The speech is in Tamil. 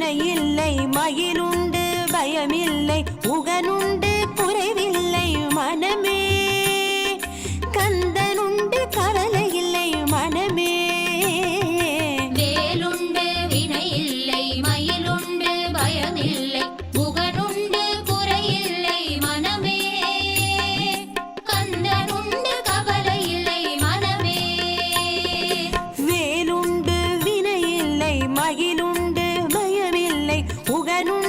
வினையில்லை மயிலுண்டு பயமில்லை முகனுண்டு குறைவில்லை மனமே கந்தனுண்டு கவலை இல்லை மனமே வேலுண்டு வினையில்லை மயிலுண்டு பயமில்லை முகனுண்டு குறையில்லை மனமே கந்தனுண்டு கவலை இல்லை மனமே வேலுண்டு வினையில்லை மயிலுண்டு பயமில்லை முகனுண்டு